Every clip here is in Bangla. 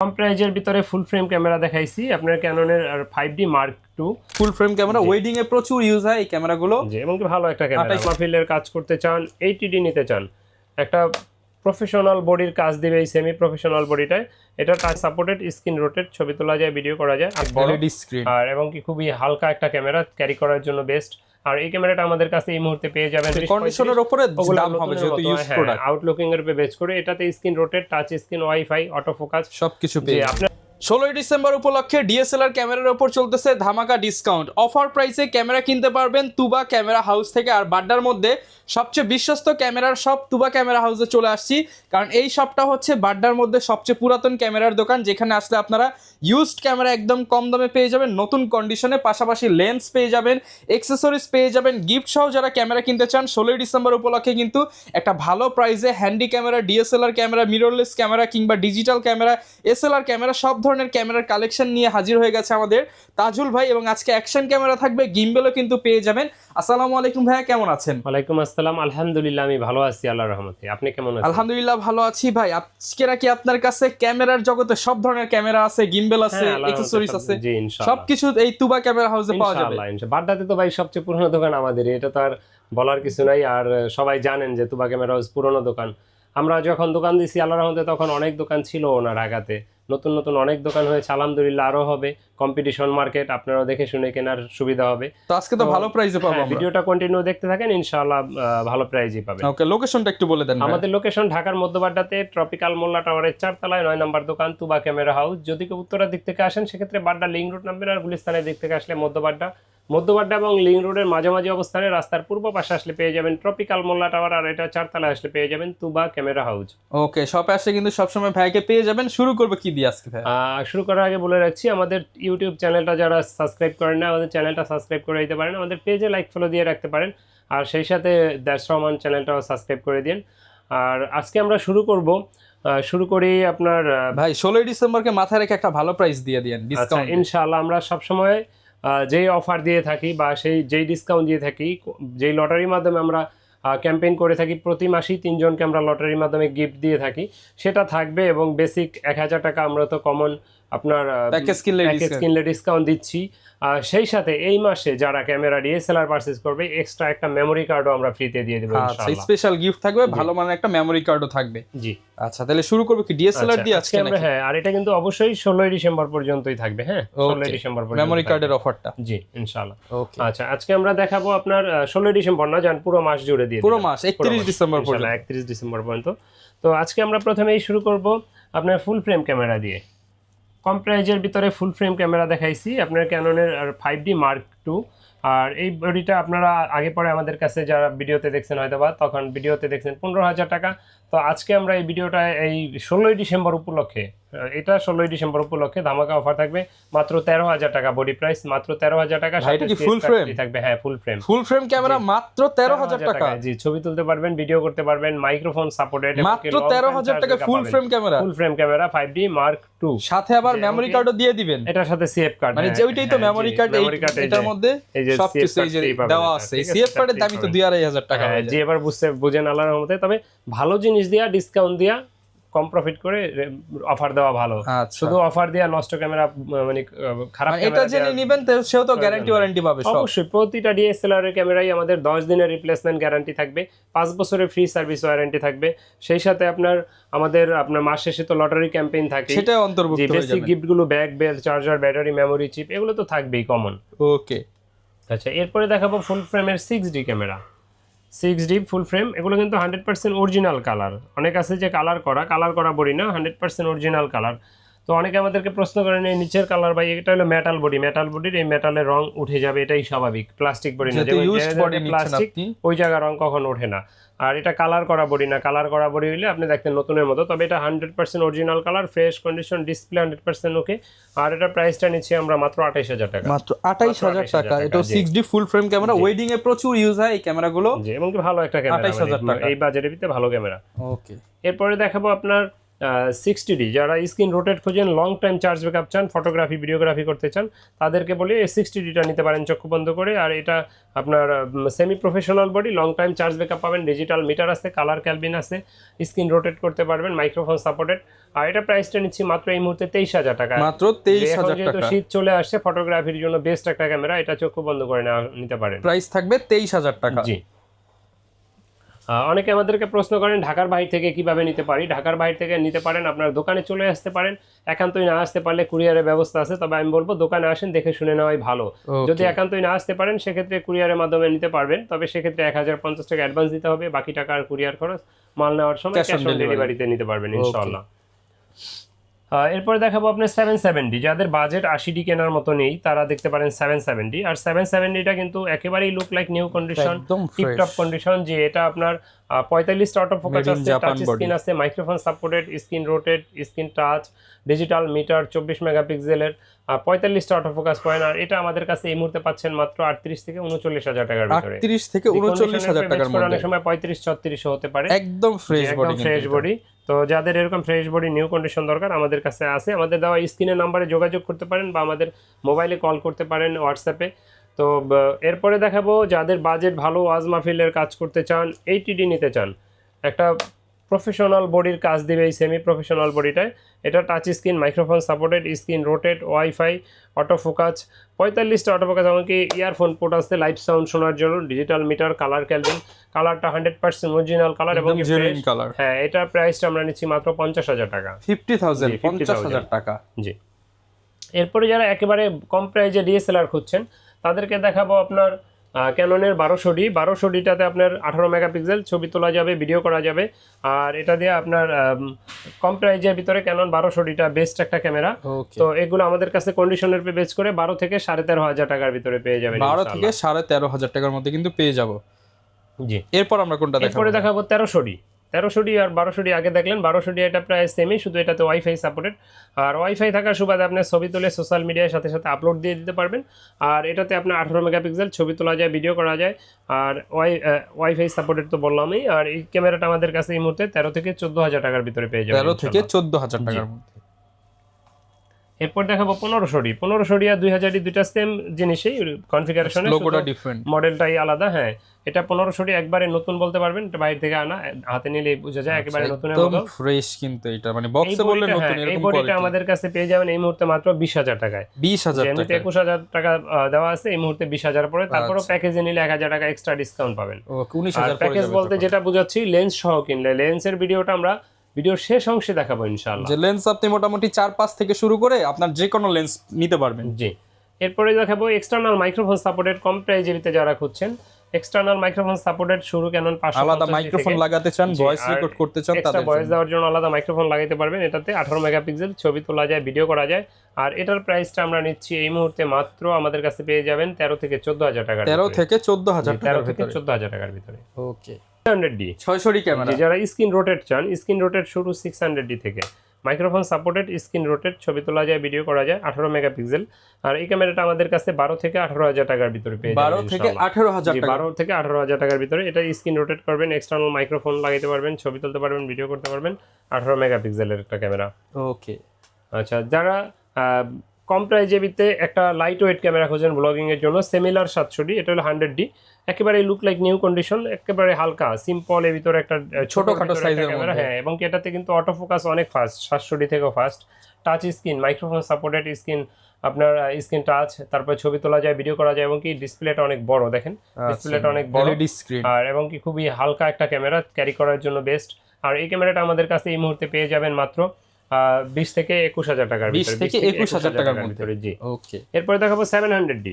কম প্রাইজের ভিতরে ফুল ফ্রেম ক্যামেরা দেখাইছি আপনার ক্যাননের আর 5D Mark II full frame camera wedding এ প্রচুর ইউজ হয় এই ক্যামেরাগুলো। জি, এবং কি ভালো একটা ক্যামেরা। মাহফিলের কাজ করতে চান, এইচডি নিতে চান, একটা প্রফেশনাল বডির কাজ দিবে এই সেমি প্রফেশনাল বডিটায়। এটা টাচ সাপোর্টেড, স্ক্রিন রোটেট, ছবি তোলা যায়, ভিডিও করা যায়, আর বড় স্ক্রিন, আর এবং কি খুবই হালকা একটা ক্যামেরা, ক্যারি করার জন্য বেস্ট। আর এই ক্যামেরাটা আমাদের কাছে এই মুহূর্তে পেয়ে যাবেন কন্ডিশনের উপরে দাম হবে যেহেতু ইউজ প্রোডাক্ট। আউটলুকিং এর উপরে বেস করে এটাতে screen rotate, touch screen, wifi, auto focus সবকিছু পেয়ে যাবেন। 16 ডিসেম্বর উপলক্ষে ডিএসএলআর ক্যামেরার উপর চলতেছে ধামাকা ডিসকাউন্ট। অফার প্রাইসে ক্যামেরা কিনতে পারবেন তুবা ক্যামেরা হাউস থেকে। আর বাড্ডার মধ্যে সবচেয়ে বিশ্বস্ত ক্যামেরার শপ তুবা ক্যামেরা হাউসে চলে আসছি, কারণ এই শপটা হচ্ছে বাড্ডার মধ্যে সবচেয়ে পুরাতন ক্যামেরার দোকান, যেখানে আসলে আপনারা ইউজড ক্যামেরা একদম কম দামে পেয়ে যাবেন, নতুন কন্ডিশনে, পাশাপাশি লেন্স পেয়ে যাবেন, এক্সেসরিজ পেয়ে যাবেন, গিফট সহ। যারা ক্যামেরা কিনতে চান 16 ডিসেম্বর উপলক্ষে কিন্তু একটা ভালো প্রাইসে handy camera, DSLR camera, mirrorless camera কিংবা ডিজিটাল ক্যামেরা, এসএলআর ক্যামেরা, সব ধরনের ক্যামেরার কালেকশন নিয়ে হাজির হয়ে গেছে আমাদের তাজুল ভাই। এবং আজকে অ্যাকশন ক্যামেরা থাকবে, গিম্বেলও কিন্তু পেয়ে যাবেন। আসসালামু আলাইকুম ভাইয়া, কেমন আছেন? ওয়ালাইকুম আসসালাম, আলহামদুলিল্লাহ আমি ভালো আছি আল্লাহর রহমতে। আপনি কেমন আছেন? আলহামদুলিল্লাহ ভালো আছি ভাই। আজকে নাকি আপনার কাছে ক্যামেরার জগতে সব ধরনের ক্যামেরা আছে, গিম্বেল আছে, অ্যাকসেসরিজ আছে, সবকিছু এই তুবা ক্যামেরা হাউসে পাওয়া যাবে ইনশাআল্লাহ। বাড্ডাতে তো ভাই সবচেয়ে পুরনো দোকান আমাদের, এটা তো আর বলার কিছু নাই। আর সবাই জানেন যে তুবা ক্যামেরা হাউস পুরনো দোকান। আমরা যখন দোকান দিছি আল্লাহর রহমতে তখন অনেক দোকান ছিল ওনার আগাতে, নতুন নতুন অনেক দোকান হয়েছে, আলহামদুলিল্লাহ আরো হবে। কম্পিটিশন মার্কেট, আপনারাও দেখে শুনে কেনার সুবিধা হবে। তো আজকে তো ভালো প্রাইসে পাবো আমরা। ভিডিওটা কন্টিনিউ দেখতে থাকেন, ইনশাআল্লাহ ভালো প্রাইজই পাবেন। ওকে, লোকেশনটা একটু বলে দেন। আমাদের লোকেশন ঢাকার মধ্যবাড্ডাতে ট্রপিক্যাল মোল্লা টাওয়ারের 4 তলায় 9 নম্বর দোকান তুবা ক্যামেরা হাউস। যদি কেউ উত্তরার দিক থেকে আসেন সেক্ষেত্রে বাড্ডা লিংক রোড নামবেন, আর গুলিস্তানের দিক থেকে আসলে মধ্যবাড্ডা এবং লিংক রোডের মাঝামাঝি অবস্থানে রাস্তার পূর্ব পাশে আসলে পেয়ে যাবেন ট্রপিক্যাল মোল্লা টাওয়ার, আর এটা 4 তলায় আসলে পেয়ে যাবেন তুবা ক্যামেরা হাউস। ওকে, শপে আসলে কিন্তু সবসময় ভাইকে পেয়ে যাবেন। শুরু করবে কি দিয়ে আজকে ভাই? শুরু করার আগে বলে রাখছি, আমাদের ইউটিউব চ্যানেলটা যারা সাবস্ক্রাইব করেন না, আমাদের চ্যানেলটা সাবস্ক্রাইব করে দিতে পারেন, আমাদের পেজে লাইক ফলো দিয়ে রাখতে পারেন, আর সেই সাথে দ্যাটস রহমান চ্যানেলটাও সাবস্ক্রাইব করে দিন। আর আজকে আমরা শুরু করি আপনার ভাই 16 ডিসেম্বরকে মাথায় রেখে একটা ভালো প্রাইস দিয়ে দিয়েন ডিসকাউন্ট। ইনশাআল্লাহ আমরা সবসময় যেই অফার দিয়ে থাকি বা যেই ডিসকাউন্ট দিয়ে থাকি, যেই লটারির মাধ্যমে আমরা ক্যাম্পেইন করে থাকি, প্রতি মাসেই 3 জনকে আমরা লটারির মাধ্যমে গিফট দিয়ে থাকি, সেটা থাকবে। এবং বেসিক 1000 টাকা আমরা তো কমন আপনার প্যাকেজ কিনলে ডিসকাউন্ট দিচ্ছি। সেই সাথে এই মাসে যারা ক্যামেরা ডিএসএলআর পারচেজ করবে এক্সট্রা একটা মেমোরি কার্ডও আমরা ফ্রিতে দিয়ে দেব ইনশাআল্লাহ। আচ্ছা, স্পেশাল গিফট থাকবে, ভালো মানের একটা মেমোরি কার্ডও থাকবে। জি আচ্ছা, তাহলে শুরু করব কি ডিএসএলআর দিয়ে আজকে আমরা? হ্যাঁ, আর এটা কিন্তু অবশ্যই 16 ডিসেম্বর পর্যন্তই থাকবে। হ্যাঁ, 16 ডিসেম্বর পর্যন্ত মেমোরি কার্ডের অফারটা। জি ইনশাআল্লাহ। ওকে, আচ্ছা, আজকে আমরা দেখাবো আপনার 16 ডিসেম্বর না, জান পুরো মাস জুড়ে দিয়ে পুরো মাস 31 ডিসেম্বর পর্যন্ত। 31 ডিসেম্বর পর্যন্ত। তো আজকে আমরা প্রথমেই শুরু করব আপনার ফুল ফ্রেম ক্যামেরা দিয়ে। কম প্রাইজের ভিতরে ফুল ফ্রেম ক্যামেরা দেখাইছি আপনার ক্যাননের আর 5D Mark II। আর এই বডিটা আপনারা আগে পরে আমাদের কাছে যারা ভিডিওতে দেখছেন হয়তো বা তখন ভিডিওতে দেখছেন 15,000 টাকা। তো আজকে আমরা এই ভিডিওটা এই 16 ডিসেম্বর উপলক্ষে, এটা 16 ডিসেম্বর উপলক্ষে ধামাকা অফার থাকবে মাত্র 13,000 টাকা বডি প্রাইস, মাত্র 13,000 টাকা। এটা কি ফুল ফ্রেম থাকবে? হ্যাঁ, ফুল ফ্রেম ক্যামেরা মাত্র 13,000 টাকা। জি, ছবি তুলতে পারবেন, ভিডিও করতে পারবেন, মাইক্রোফোন সাপোর্টেড, মাত্র 13,000 টাকা ফুল frame camera 5D Mark II। সাথে আবার মেমোরি কার্ডও দিয়ে দিবেন, এটার সাথে সিএফ কার্ড, মানে যেইটাই তো মেমোরি কার্ড, এটার মধ্যে সবকিছু এই যে দেওয়া আছে। সিএফ কার্ডের দামই তো 2,500 টাকা। জি, এবার বুঝেন আল্লাহর রহমতে। তবে ভালো জিনিস দিয়া, ডিসকাউন্ট দিয়া, কম প্রফিট করে অফার দেওয়া ভালো। শুধু অফার দিয়া নষ্ট ক্যামেরা মানে খারাপ ক্যামেরা, এটা জেনে নেবেন সেও তো গ্যারান্টি ওয়ারেন্টি পাবে। অবশ্যই প্রতিটা ডিএসএলআর এর ক্যামেরাই আমাদের 10 দিনের রিপ্লেসমেন্ট গ্যারান্টি থাকবে, 5 বছরের ফ্রি সার্ভিস ওয়ারেন্টি থাকবে। সেই সাথে আপনার মাস শেষে তো লটারি ক্যাম্পেইন থাকে, সেটা অন্তর্ভুক্ত হয়ে যাবে। বেসিক গিফট গুলো bag, bell, charger, battery, memory chip, এগুলো তো থাকবেই কমন। ওকে, আচ্ছা, এরপরে দেখাবো ফুল ফ্রেমের 6D camera. 6D full frame, এগুলো কিন্তু 100% অরিজিনাল কালার। অনেক আছে যে কালার করা বডি না, 100% অরিজিনাল কালার। তো অনেকে আমাদেরকে প্রশ্ন করেন এই নিচের কালার ভাই, এটা হলো মেটাল বডির এই মেটালের রং উঠে যাবে, এটাই স্বাভাবিক। প্লাস্টিক বডি না, প্লাস্টিক ওই জায়গা রং কখনো ওঠে না। আর এটা কালার করা বডি না, কালার করা বডি হইলে আপনি দেখতেন নতুনের মতো। তবে এটা 100% original colour, fresh condition, display 100% ওকে। আর এটা প্রাইসটা নিচ্ছি আমরা মাত্র 28,000 টাকা। মাত্র 28,000 টাকা। এটা 6D full frame camera, wedding এ প্রচুর ইউজ হয় এই ক্যামেরাগুলো। জি, এবং কি ভালো একটা ক্যামেরা, 28,000 টাকা এই বাজারের ভিতরে ভালো ক্যামেরা। ওকে, এরপরে দেখাবো আপনার 60D, যারা স্ক্রিন রোটেট খুঁজেন, লং টাইম চার্জ ব্যাকআপ চান, ফটোগ্রাফি ভিডিওগ্রাফি করতে চান, তাদেরকে বলি এই 60Dটা নিতে পারেন চক্ষু বন্ধ করে। আর এটা আপনার semi professional body, long time charge backup পাবেন, ডিজিটাল মিটার আছে, কালার ক্যালবিন আছে, স্ক্রিন রোটেট করতে পারবেন, মাইক্রোফোন সাপোর্টেড। আর এটা প্রাইসটা নিচ্ছি মাত্র এই মুহূর্তে 23,000 টাকা। মাত্র 23,000 যেহেতু টাকা। শীত চলে আসছে, ফটোগ্রাফির জন্য বেস্ট একটা ক্যামেরা, এটা চক্ষু বন্ধ করে নিতে পারেন। প্রাইস থাকবে 23,000 টাকা। জি। অনেকে আমাদেরকে প্রশ্ন করেন ঢাকার বাইরে থেকে কিভাবে নিতে পারি। ঢাকার বাইরে থেকে নিতে পারেন, আপনার দোকানে চলে আসতে পারেন। একান্তই না আসতে পারলে কুরিয়ারের ব্যবস্থা আছে, তবে আমি বলবো দোকানে আসেন, দেখে শুনে নেওয়াই ভালো। যদি একান্তই না আসতে পারেন সেক্ষেত্রে কুরিয়ারের মাধ্যমে নিতে পারবেন, তবে সেক্ষেত্রে 1050 টাকা অ্যাডভান্স দিতে হবে, বাকি টাকা আর কুরিয়ার খরচ, মাল নেওয়ার সময় ক্যাশ অন ডেলিভারিতে নিতে পারবেন ইনশাআল্লাহ। এরপরে দেখাবো আপনার 770, যাদের বাজেট 80D কেনার মতো নেই তারা দেখতে পারেন 770। আর 770টা কিন্তু একেবারেই look like new condition, tiptop condition. যে এটা আপনার 45টা অটো ফোকাস আছে, টাচ স্ক্রিন আছে, microphone supported, screen rotate, screen touch, digital meter, 24 মেগাপিক্সেলের, 45টা অটো ফোকাস পয়েন্ট। আর এটা আমাদের কাছে এই মুহূর্তে পাচ্ছেন মাত্র 38 থেকে 39,000 টাকার ভিতরে। 38 থেকে 39,000 টাকার মধ্যে, অনেক সময় 35-36 হতে পারে। একদম ফ্রেশ বডি, ফ্রেশ বডি। তো যাদের এরকম ফ্রেশ বডি নিউ কন্ডিশন দরকার আমাদের কাছে আছে, আমাদের দেওয়া স্ক্রিনের নাম্বারে যোগাযোগ করতে পারেন বা আমাদের মোবাইলে কল করতে পারেন, হোয়াটসঅ্যাপে। তো এরপরে দেখাবো যাদের বাজেট ভালো, ওয়াজ মাহফিলের কাজ করতে চান, 80D নিতে চান, একটা প্রফেশনাল বডির কাজ দিবে এই সেমি প্রফেশনাল বডিটায়। এটা touch screen, microphone supported, screen rotate, WiFi, auto focus, 45টা অটো ফোকাস, এমনকি ইয়ারফোন পোর্ট আছে লাইভ সাউন্ড শোনার জন্য, ডিজিটাল মিটার, কালার ক্যালভিন, কালারটা 100% অরিজিনাল কালার এবং জেনুইন কালার। হ্যাঁ, এটার প্রাইসটা আমরা নিচ্ছি মাত্র 50,000 টাকা। 50,000 টাকা। জি। এরপরে যারা একেবারে কম প্রাইজে ডিএসএলআর খুঁজছেন তাদেরকে দেখাবো আপনার ক্যাননের 1200Dটাতে আপনার 18 মেগাপিক্সেল, ছবি তোলা যাবে, ভিডিও করা যাবে। আর এটা দিয়ে আপনার কম প্রাইজের ভিতরে ক্যানন 1200Dটা বেস্ট একটা ক্যামেরা। তো এগুলো আমাদের কাছে কন্ডিশনের পে বেচ করে 12 থেকে 13,500 টাকার ভিতরে পেয়ে যাবেন। 12 থেকে 13,500 টাকার মধ্যে কিন্তু পেয়ে যাব। জি। এরপর আমরা কোনটা দেখাবো? এরপরে দেখাবো 1300D। 1300D আর 1200D আগে দেখলেন, 1200D এটা প্রায় সেমই, শুধু এটাতে ওয়াইফাই সাপোর্টেড। আর ওয়াইফাই থাকার সুবাদে আপনি ছবি তুলে সোশ্যাল মিডিয়ার সাথে সাথে আপলোড দিয়ে দিতে পারবেন। আর এটাতে আপনার 18 মেগাপিক্সেল, ছবি তোলা যায়, ভিডিও করা যায়। আর ওয়াইফাই সাপোর্টেড তো বললামই। আর এই ক্যামেরাটা আমাদের কাছে এই মুহূর্তে 13 থেকে 14,000 টাকার ভিতরে পেয়ে যাবেন। 13 থেকে 14,000 টাকার মধ্যে। এরপর দেখাবো 1500D। 1500D আর 2000D দুইটা সেম জিনিসই, কনফিগারেশনে লোগোটা ডিফারেন্ট, মডেলটাই আলাদা। হ্যাঁ, এটা 1500D একবারে নতুন বলতে পারবেন, এটা বাইরে থেকে আনা, হাতে নিলে বোঝা যায় একেবারে নতুনের মতো। একদম ফ্রেশ কিন্তু এটা, মানে বক্সে বললে নতুন এরকম কোয়ালিটি। এই বডিটা আমাদের কাছে পেয়ে যাবেন এই মুহূর্তে মাত্র 20,000 টাকায়। 20,000 টাকা, এমনিতে 21,000 টাকা দেওয়া আছে, এই মুহূর্তে 20,000 পরে। তারপরও প্যাকেজে নিলে 1,000 টাকা এক্সট্রা ডিসকাউন্ট পাবেন। 19,000 পড়ে যাবে। প্যাকেজ বলতে যেটা বোঝাচ্ছি, লেন্স সহ কিনলে লেন্সের ভিডিওটা আমরা ভিডিওর শেষ অংশে দেখাবো ইনশাআল্লাহ। যে লেন্স আপনি মোটামুটি 4-5 থেকে শুরু করে আপনার যে কোনো লেন্স নিতে পারবেন। জি। এরপরে দেখাবো এক্সটার্নাল মাইক্রোফোন সাপোর্টেড, কম প্রাইজের যারা খুঁজছেন এক্সটার্নাল মাইক্রোফোন সাপোর্টেড শুরু ক্যানন 550 আলাদা মাইক্রোফোন লাগাতে চান, ভয়েস রেকর্ড করতে চান, তাদের ভয়েস দেওয়ার জন্য আলাদা মাইক্রোফোন লাগাতে পারবেন। এটাতে 18 মেগাপিক্সেল, ছবি তোলা যায়, ভিডিও করা যায়। আর এটার প্রাইসটা আমরা নিচ্ছি এই মুহূর্তে মাত্র আমাদের কাছে পেয়ে যাবেন 13 থেকে 14,000 টাকা। 13 থেকে 14,000 টাকা, 13 থেকে 14,000 টাকার ভিতরে। ওকে। 600D 600D ক্যামেরা, যারা স্ক্রিন রোটেট চান, স্ক্রিন রোটেট শুরু 600D থেকে, মাইক্রোফোন সাপোর্টেড, স্ক্রিন রোটেট, ছবি তোলা যায়, ভিডিও করা যায়, 18 মেগাপিক্সেল। আর এই ক্যামেরাটা আমাদের কাছে 12 থেকে 18,000 টাকার ভিতরে পেয়ে যাবেন। 12 থেকে 18,000 টাকা, 12 থেকে 18,000 টাকার ভিতরে। এটা স্ক্রিন রোটেট করবেন, এক্সটার্নাল মাইক্রোফোন লাগাইতে পারবেন, ছবি তুলতে পারবেন, ভিডিও করতে পারবেন, 18 মেগাপিক্সেলের একটা ক্যামেরা। ওকে। আচ্ছা, যারা কম প্রাইজে ভিতরে একটা লাইট ওয়েট ক্যামেরা খোঁজেন ব্লগিং এর জন্য, সেমিলার 700D, এটা হলো 100D, একেবারে লুক লাইক নিউ কন্ডিশন, একেবারে হালকা সিম্পল এর ভিতরে একটা ছোটখাটো সাইজের ক্যামেরা। হ্যাঁ, এবং এটাতে কিন্তু অটো ফোকাস অনেক ফাস্ট, 700D থেকেও fast. Touch screen, microphone supported screen, আপনার স্ক্রিন টাচ, তারপর ছবি তোলা যায়, ভিডিও করা যায়, এবং কি ডিসপ্লেটা অনেক বড়, দেখেন ডিসপ্লেটা অনেক বড় এলইডি স্ক্রিন। আর এবং কি খুবই হালকা একটা ক্যামেরা, ক্যারি করার জন্য বেস্ট। আর এই ক্যামেরাটা আমাদের কাছে এই মুহূর্তে পেয়ে যাবেন মাত্র 20 থেকে 21,000 টাকার ভিতরে। 20 থেকে 21,000 টাকার ভিতরে, জি। ওকে। এরপরে দেখাবো 700D।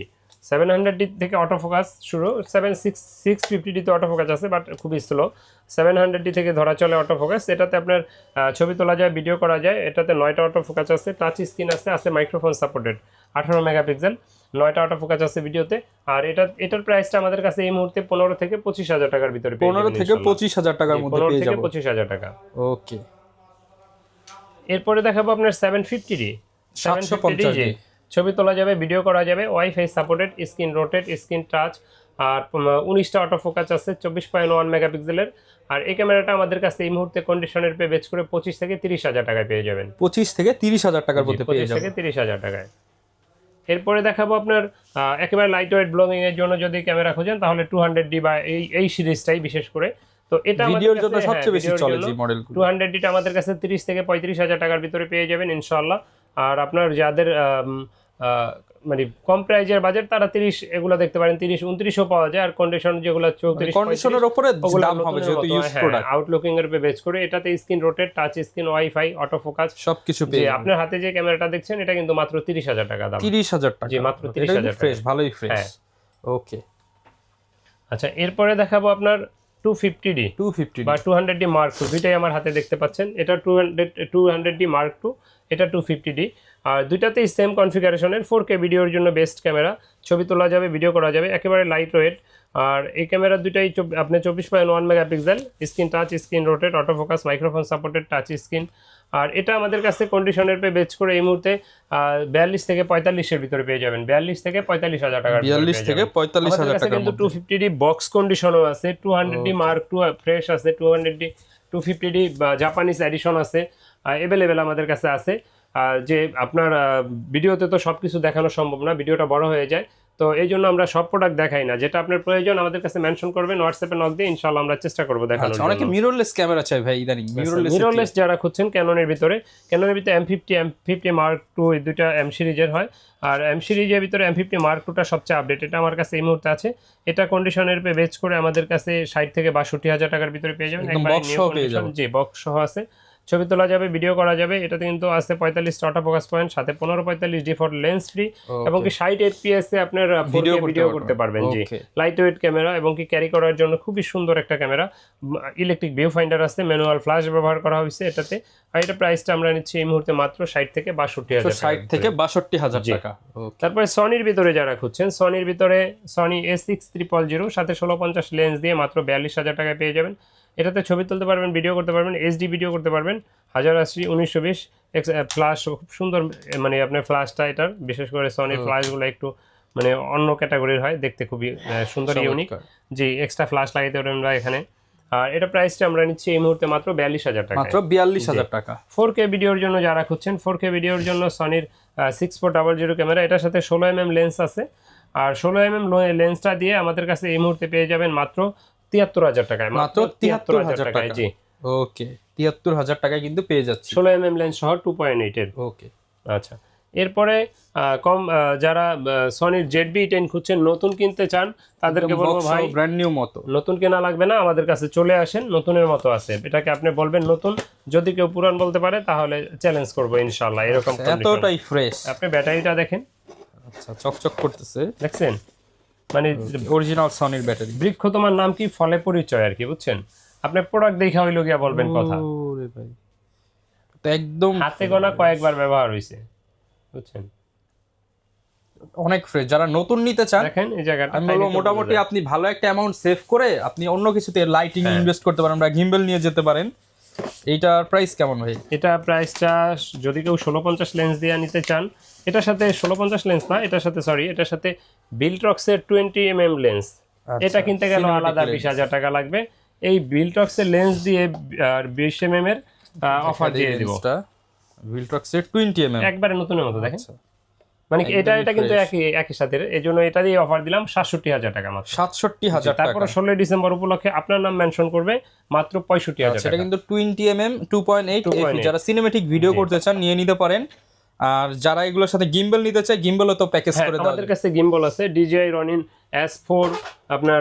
700D থেকে অটো ফোকাস শুরু, 650D তে অটো ফোকাস আছে বাট খুবই স্লো। 700D থেকে ধরা চলে অটো ফোকাস। এটাতে আপনার ছবি তোলা যায়, ভিডিও করা যায়। এটাতে 9টা অটো ফোকাস আছে, টাচ স্ক্রিন আছে মাইক্রোফোন সাপোর্টেড, 18 মেগাপিক্সেল, 9টা অটো ফোকাস আছে ভিডিওতে। আর এটার প্রাইসটা আমাদের কাছে এই মুহূর্তে 15 থেকে 25,000 টাকার ভিতরে পেয়ে যাবেন। 15 থেকে 25,000 টাকার মধ্যে পেয়ে যাব। 25,000 টাকা। ওকে। এরপরে দেখাবো আপনার 750D। 750D, ছবি তোলা যাবে, ভিডিও করা যাবে, WiFi supported, screen rotate, screen touch, আর 19টা অটো ফোকাস আছে 24.1 মেগাপিক্সেলের। আর এই ক্যামেরাটা আমাদের কাছে এই মুহূর্তে কন্ডিশনের পে বেচ করে 25 থেকে 30,000 টাকায় পেয়ে যাবেন। 25 থেকে 30,000 টাকার মধ্যে পেয়ে 25 যাবেন। থেকে 30,000 টাকায়। এরপরে দেখাবো আপনার একেবারে লাইট ওয়েট ব্লগিং এর জন্য যদি ক্যামেরা খোঁজেন তাহলে 200D বা এই সিরিজটাই বিশেষ করে। তো এটা ভিডিওর জন্য সবচেয়ে বেশি চলে যে মডেলগুলো। 200D আমাদের কাছে 30 থেকে 35,000 টাকার ভিতরে পেয়ে যাবেন ইনশাআল্লাহ। আর আপনার যাদের মানে কম প্রাইজের বাজেট তারা 30 এগুলো দেখতে পারেন, 30 29ও পাওয়া যায়। আর কন্ডিশন যেগুলো 34 কন্ডিশনের উপরে দাম হবে যেহেতু ইউজ প্রোডাক্ট। আউটলুকিং এর বেচ করে এটাতে screen rotate, touch screen, wifi, auto focus সবকিছু পেয়ে যাবেন। আপনার হাতে যে ক্যামেরাটা দেখছেন এটা কিন্তু মাত্র 30,000 টাকা দাম। 30,000 টাকা? জি, মাত্র 30,000 ফ্রেশ, ভালোই ফ্রেশ। ওকে, আচ্ছা এরপরে দেখাবো আপনার 250D বা 200D Mark II, দুইটাই আমার হাতে দেখতে পাচ্ছেন। এটা 200D Mark II, এটা 250D। আর দুইটাতেই সেম কনফিগারেশনের 4K ভিডিওর জন্য বেস্ট ক্যামেরা, ছবি তোলা যাবে, ভিডিও করা যাবে, একেবারে লাইট ওয়েট। আর এই ক্যামেরা দুইটাই আপনি 24.1 megapixel, screen touch, screen rotate, auto focus, microphone supported, touch screen. আর এটা আমাদের কাছে কন্ডিশনের পে বেচ করে এই মুহূর্তে 42 থেকে 45 এর ভিতরে পেয়ে যাবেন। 42 থেকে 45,000 টাকা। 42 থেকে 45,000 টাকা। কিন্তু 250D বক্স কন্ডিশনও আছে, 200D Mark II ফ্রেশ আছে, 250D জাপানিজ এডিশন আছে, अवेलेबल আমাদের কাছে আছে। যে আপনার ভিডিওতে তো সবকিছু দেখানো সম্ভব না, ভিডিওটা বড় হয়ে যায়, তো এই জন্য আমরা সব প্রোডাক্ট দেখাই না। যেটা আপনার প্রয়োজন আমাদের কাছে মেনশন করবেন, হোয়াটসঅ্যাপে নক দিয়ে ইনশাআল্লাহ আমরা চেষ্টা করব দেখানোর জন্য। অনেকে মিররলেস ক্যামেরা চাই ভাই ইদানিং। মিররলেস যারা খুঁজছেন ক্যাননের ভিতরে M50 Mark II এই দুইটা M সিরিজের হয়। আর M সিরিজের ভিতরে M50 Mark II-টা সবচেয়ে আপডেট, এটা আমার কাছে এই মুহূর্তে আছে। এটা কন্ডিশনের পে বেচ করে আমাদের কাছে 60 থেকে 62,000 টাকার ভিতরে পেয়ে যাবেন। একদম বক্স সহ পেয়ে যাবেন। জি, বক্স সহ আছে, ছবি তোলা যাবে, ভিডিও করা যাবে। এটাতে কিন্তু আছে 45 অটো ফোকাস পয়েন্ট, সাথে 15-45 ডিফল্ট লেন্স ফ্রি, এবং কি 60 fps এ আপনার ভিডিও করতে পারবেন। জি, লাইট ওয়েট ক্যামেরা, এবং কি ক্যারি করার জন্য খুবই সুন্দর একটা ক্যামেরা। ইলেকট্রিক ভিউ ফাইন্ডার আছে, ম্যানুয়াল ফ্ল্যাশ ব্যবহার করা হয়েছে এটাতে। আর এটা প্রাইসটা আমরা নিচ্ছি এই মুহূর্তে মাত্র 60 থেকে 62,000 টাকা। 60 থেকে 62,000 টাকা। তারপরে সনির ভিতরে যারা খুঁজছেন, সনির ভিতরে সনি A600 সাথে 1650 লেন্স দিয়ে মাত্র 42,000 টাকায় পেয়ে যাবেন। এটাতে ছবি তুলতে পারবেন, ভিডিও করতে পারবেন, এইচডি ভিডিও করতে পারবেন, 1080 1920 ফ্ল্যাশ, খুব সুন্দর। মানে আপনার ফ্ল্যাশটা, এটার বিশেষ করে সনির ফ্ল্যাশগুলো একটু মানে অন্য ক্যাটাগরির হয়, দেখতে খুবই সুন্দর, ইউনিক। জি, এক্সট্রা ফ্ল্যাশ লাগাইতে পারবেন আমরা এখানে। আর এটা প্রাইসটা আমরা নিচ্ছি এই মুহূর্তে মাত্র 42,000 টাকা। মাত্র 42,000 টাকা। 4K ভিডিওর জন্য যারা খুঁজছেন, 4K ভিডিওর জন্য সনির 6400 ক্যামেরা, এটার সাথে 16mm লেন্স আছে। আর 16mm লেন্সটা দিয়ে আমাদের কাছে এই মুহূর্তে পেয়ে যাবেন মাত্র 73,000 টাকায়। মাত্র 73,000 টাকায়। জি, ওকে, 73,000 টাকায় কিন্তু পেয়ে যাচ্ছে 16mm লেন্স সহ 2.8 এর। ওকে, আচ্ছা এরপরে যারা সনির ZV-10 খুঁজছেন, নতুন কিনতে চান, তাদেরকে বলবো ভাই ব্র্যান্ড নিউ মতো নতুন কেনা লাগবে না, আমাদের কাছে চলে আসেন, নতুনের মতো আছে। এটাকে আপনি বলবেন নতুন, যদি কেউ পুরান বলতে পারে তাহলে চ্যালেঞ্জ করবো ইনশাআল্লাহ। এরকম এতটাই ফ্রেশ। আপনি ব্যাটারিটা দেখেন, আচ্ছা চকচক করতেছে, দেখছেন? মানে অরিজিনাল সনির ব্যাটারি। বৃক্ষ তোমার নাম কি, ফলে পরিচয় আর কি, বুঝছেন? আপনি প্রোডাক্ট দেখা হইলো গিয়া বলবেন কথা। ওরে ভাই, তো একদম হাতে গোনা কয়েকবার ব্যবহার হইছে, বুঝছেন? অনেক ফ্রেশ। যারা নতুন নিতে চান, দেখেন এই জায়গাটা, আমি বলবো মোটামুটি আপনি ভালো একটা অ্যামাউন্ট সেভ করে আপনি অন্য কিছুতে লাইটিং ইনভেস্ট করতে পারেন, আমরা গিম্বল নিয়ে যেতে পারেন। এইটার প্রাইস কেমন ভাই? এটা প্রাইসটা যদি কেউ 1650 লেন্স দিয়ে নিতে চান, এটার সাথে 1650 লেন্স না, এটার সাথে এটার সাথে বিলট্রক্সের 20mm লেন্স, এটা কিনতে গেলে আলাদা 20,000 টাকা লাগবে। এই বিলট্রক্সের লেন্স দিয়ে আর 20mm এর অফার দিয়ে দিব। বিলট্রক্সের 20mm একবারে নতুনের মতো, দেখেন। মানে এটা কিন্তু একই সাথে, এই জন্য এটা দিয়ে অফার দিলাম 67,000 টাকা মাত্র। 67,000 টাকা। তারপরে 16 ডিসেম্বর উপলক্ষে আপনার নাম মেনশন করবে, মাত্র 65,000 টাকা। সেটা কিন্তু 20mm 2.8 এফি। যারা সিনেমেটিক ভিডিও করতে চান নিয়ে নিতে পারেন। আর যারা এগুলোর সাথে গিম্বল নিতে চায়, গিম্বলও তো প্যাকেজ করে দেওয়া আমাদের কাছে গিম্বল আছে, DJI Ronin S4, আপনার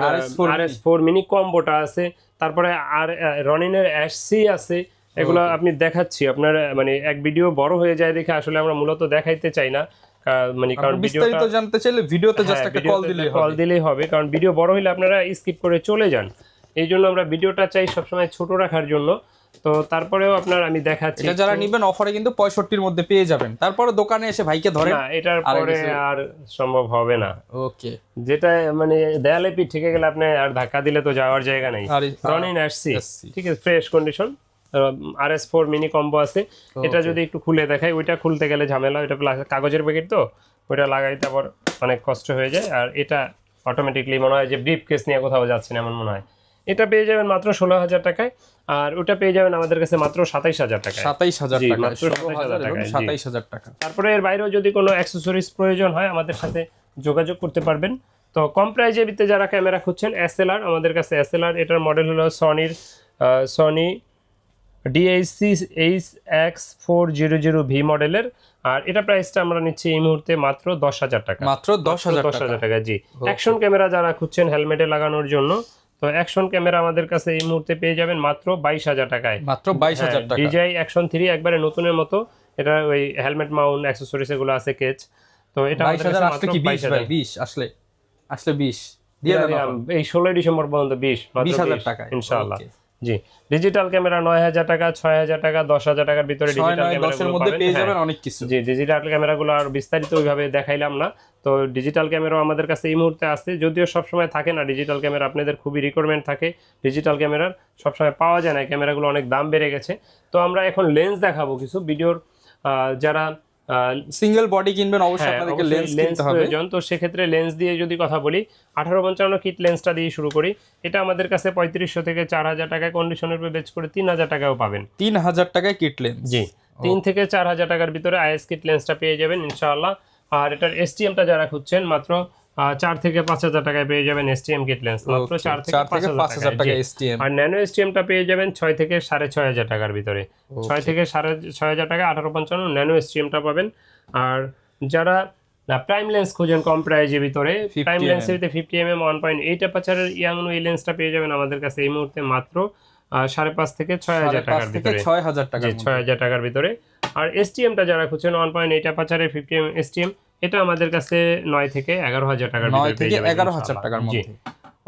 RS4 মিনি কম্বোটা আছে, তারপরে আর রনিনের SC আছে। এগুলো আপনি দেখাচ্ছি, আপনার মানে এক ভিডিও বড় হয়ে যায় দেখে আসলে আমরা মূলত দেখাইতে চাই না, মানে কারণ বিস্তারিত জানতে চাইলে ভিডিওতে জাস্ট একটা কল দিলেই হবে, কারণ ভিডিও বড় হইলে আপনারা স্কিপ করে চলে যান। এই জন্য আমরা ভিডিওটা চাই সবসময় ছোট রাখার জন্য। তো তারপরেও আপনার আমি দেখাচ্ছি, এটা যারা নেবেন অফারে কিন্তু 65 এর মধ্যে পেয়ে যাবেন। তারপরে দোকানে এসে ভাইকে ধরেন, না এটার পরে আর সম্ভব হবে না। ওকে, যেটা মানে দেয়ালে পিঠ থেকে গেলে আপনি আর ধাক্কা দিলে তো যাওয়ার জায়গা নাই। রনিন SC, ঠিক আছে, fresh condition. RS4 mini combo আছে। এটা যদি একটু খুলে দেখাই, ওইটা খুলতে গেলে ঝামেলা, ওইটা কাগজের প্যাকেট তো, ওইটা লাগাইতে আবার অনেক কষ্ট হয়ে যায়। আর এটা অটোমেটিকলি মনে হয় যে ব্রিফ কেস নিয়ে কোথাও যাচ্ছেন এমন মনে হয়। এটা পেয়ে যাবেন মাত্র 16,000 টাকায়, আর ওটা পেয়ে যাবেন আমাদের কাছে মাত্র 27,000 টাকায়। 27,000 জি, টাকা, মাত্র 27,000 টাকায়, জি। 27,000 টাকা। তারপরে এর বাইরেও যদি কোনো অ্যাক্সেসরিজ প্রয়োজন হয় আমাদের সাথে যোগাযোগ করতে পারবেন। তো কম প্রাইজের ভিতরে যারা ক্যামেরা খুঁজছেন, এসএলআর আমাদের কাছে এসএলআর, এটার মডেল হলো সনি DHC-HX400V মডেলের, আর এটা প্রাইসটা আমরা নিচ্ছি এই মুহূর্তে মাত্র 10,000 টাকা। মাত্র 10,000 টাকা, জি। অ্যাকশন ক্যামেরা যারা খুঁজছেন হেলমেটে লাগানোর জন্য, তো অ্যাকশন ক্যামেরা আমাদের কাছে এই মুহূর্তে পেয়ে যাবেন মাত্র 22,000 টাকায়। মাত্র 22,000 টাকা। DJI অ্যাকশন 3 একবারে নতুনের মতো, এটা ওই হেলমেট মাউন্ট অ্যাকসেসরিজ এগুলো আছে কেচ। তো এটা আমাদের কাছে 22,000 মাত্র আসলে কি 20 ভাই? 22,000 20 আসলে 20 দিয়ে দেন এই 16 ডিসেম্বর পর্যন্ত 20,000 টাকা ইনশাআল্লাহ। জি, ডিজিটাল ক্যামেরা 9,000 টাকা, 6,000 টাকা, 10,000 টাকার ভিতরে ডিজিটাল ক্যামেরার মধ্যে পেয়ে যাবেন অনেক কিছু। জি, ডিজিটাল ক্যামেরাগুলো আর বিস্তারিত ওইভাবে দেখাইলাম না। তো ডিজিটাল ক্যামেরাও আমাদের কাছে এই মুহূর্তে আছে, যদিও সবসময় থাকে না ডিজিটাল ক্যামেরা, আপনাদের খুবই রিকোয়ারমেন্ট থাকে ডিজিটাল ক্যামেরার, সবসময় পাওয়া যায় না, ক্যামেরাগুলো অনেক দাম বেড়ে গেছে। তো আমরা এখন লেন্স দেখাবো কিছু ভিডিওর, যারা সিঙ্গেল বডি কিনবেন অবশ্যই আপনাদেরকে লেন্স কিনতে হবে। তো সেক্ষেত্রে লেন্স দিয়ে যদি কথা বলি, 1855 কিট লেন্সটা দিয়ে শুরু করি। এটা আমাদের কাছে 3500 থেকে 4,000 টাকায় কন্ডিশনের উপর বেচ করে 3,000 টাকাও পাবেন। 3,000 টাকায় কিট লেন্স, জি। 3 থেকে 4,000 টাকার ভিতরে আইএস কিট লেন্সটা পেয়ে যাবেন ইনশাআল্লাহ। আর এটার এসটিএমটা যারা খুঁজছেন মাত্র 4 থেকে 5,000 টাকায় পেয়ে যাবেন এসটিএম কিট লেন্স, মাত্র 4 থেকে 5,000 টাকা এসটিএম। আর ন্যানো এসটিএমটা পেয়ে যাবেন 6 থেকে 6,500 টাকার ভিতরে, 6 থেকে 6,500 টাকা 1855 ন্যানো এসটিএমটা পাবেন। আর যারা প্রাইম লেন্স খুঁজেন কম প্রাইজের ভিতরে, প্রাইম লেন্সের ভিতরে 50mm 1.8 অ্যাপারচারের ইয়াংনো এই লেন্সটা পেয়ে যাবেন আমাদের কাছে এই মুহূর্তে মাত্র 5,500 থেকে 6,000 টাকার ভিতরে, 6,000 টাকা, 6,000 টাকার ভিতরে। আর এসটিএমটা যারা খুঁজছেন 1.8 অ্যাপারচারের 50mm এসটিএম, এটা আমাদের কাছে 9 থেকে 11,000 টাকার ভিতরে পেয়ে যাবেন, 11,000 টাকার মধ্যে।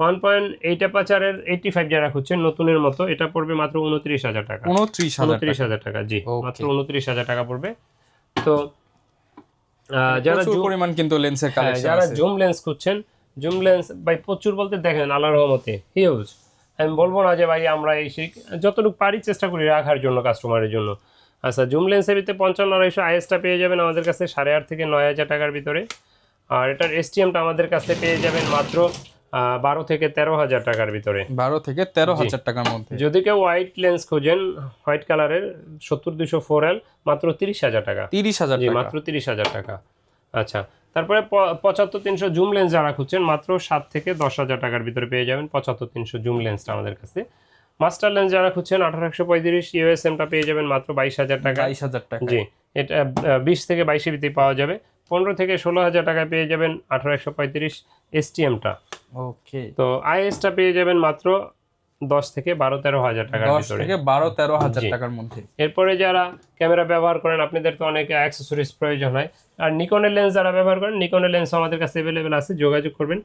1.8 অ্যাপারচারের 85 যারা খুঁজছেন নতুনের মতো, এটা পড়বে মাত্র 29,000 টাকা, 29,000 টাকা, জি, মাত্র 29,000 টাকা পড়বে। তো যারা পরিমাণ কিন্তু লেন্সের কালেকশন আছে, যারা জুম লেন্স খুঁজছেন, জুম লেন্স ভাই প্রচুর বলতে দেখেন আল্লাহর রহমতে হিউজ, আমি বলবো না যে ভাই আমরা এই যতটুকু পারি চেষ্টা করি রাখার জন্য কাস্টমারের জন্য। আচ্ছা, জুম লেন্সের ভিতরে 55-250 আইএসটা পেয়ে যাবেন আমাদের কাছে 8,500 থেকে 9,000 টাকার ভিতরে। আর এটার এসটিএমটা আমাদের কাছে পেয়ে যাবেন মাত্র 12 থেকে 13,000 টাকার ভিতরে, 12 থেকে 13,000 টাকার মধ্যে। যদি কেউ হোয়াইট লেন্স খোঁজেন হোয়াইট কালারের 70-200 মাত্র 30,000 টাকা, 30,000 টাকা, মাত্র 30,000 টাকা। আচ্ছা, তারপরে 75-300 জুম লেন্স যারা খুঁজছেন মাত্র 7 থেকে 10,000 টাকার ভিতরে পেয়ে যাবেন 75-300 জুম লেন্সটা আমাদের কাছে। মাস্টার লেন্স যারা খুঁজছেন 1835 ইউএসএমটা পেয়ে যাবেন মাত্র 22,000 টাকা, 22,000 টাকা, জি। এটা 20 থেকে 22 এর ভিতরে পাওয়া যাবে। 15 থেকে 16,000 টাকায় পেয়ে যাবেন 1835 এসটিএমটা। ওকে। তো আইএসটা পেয়ে যাবেন মাত্র 10 থেকে 12-13,000 টাকার ভিতরে, 10 থেকে 12-13,000 টাকার মধ্যে। এরপরে যারা ক্যামেরা ব্যবহার করেন, আপনাদের তো অনেক অ্যাক্সেসরিজ প্রয়োজন হয়, আর নিকনের লেন্স যারা ব্যবহার করেন, নিকনের লেন্স আমাদের কাছে অ্যাভেলেবেল আছে, যোগাযোগ করবেন।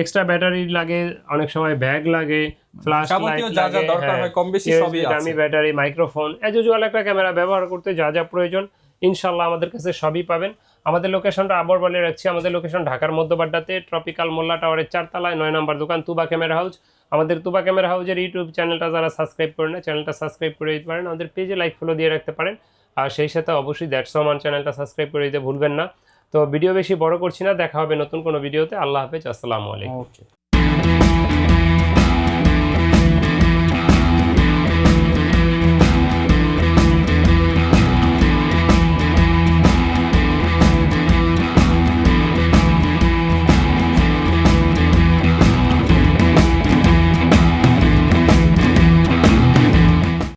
এক্সট্রা ব্যাটারি লাগে, অনেক সময় ব্যাগ লাগে, ফ্ল্যাশ লাইট যা লাগে, দরকার হয় কম বেশি সবই আছে, দামি ব্যাটারি, মাইক্রোফোন, এজ ইউজুয়াল একটা ক্যামেরা ব্যবহার করতে যা যা প্রয়োজন ইনশাআল্লাহ আমাদের কাছে সবই পাবেন। আমাদের লোকেশনটা আবার বলে রাখছি, আমাদের লোকেশন ঢাকার মধ্যবাড্ডাতে ট্রপিক্যাল মোল্লা টাওয়ারের 4 তলায় 9 নম্বর দোকান, তুবা ক্যামেরা হাউস। আমাদের তুবা ক্যামেরা হাউসের ইউটিউব চ্যানেলটা যারা সাবস্ক্রাইব করেন না, চ্যানেলটা সাবস্ক্রাইব করে দিতে পারেন, আমাদের পেজে লাইক ফলো দিয়ে রাখতে পারেন, আর সেই সাথে অবশ্যই দ্যাটস ওমান চ্যানেলটা সাবস্ক্রাইব করে দিতে ভুলবেন না। তো ভিডিও বেশি বড় করছি না, দেখা হবে নতুন কোনো ভিডিওতে। আল্লাহ হাফেজ, আসসালামু আলাইকুম। ওকে।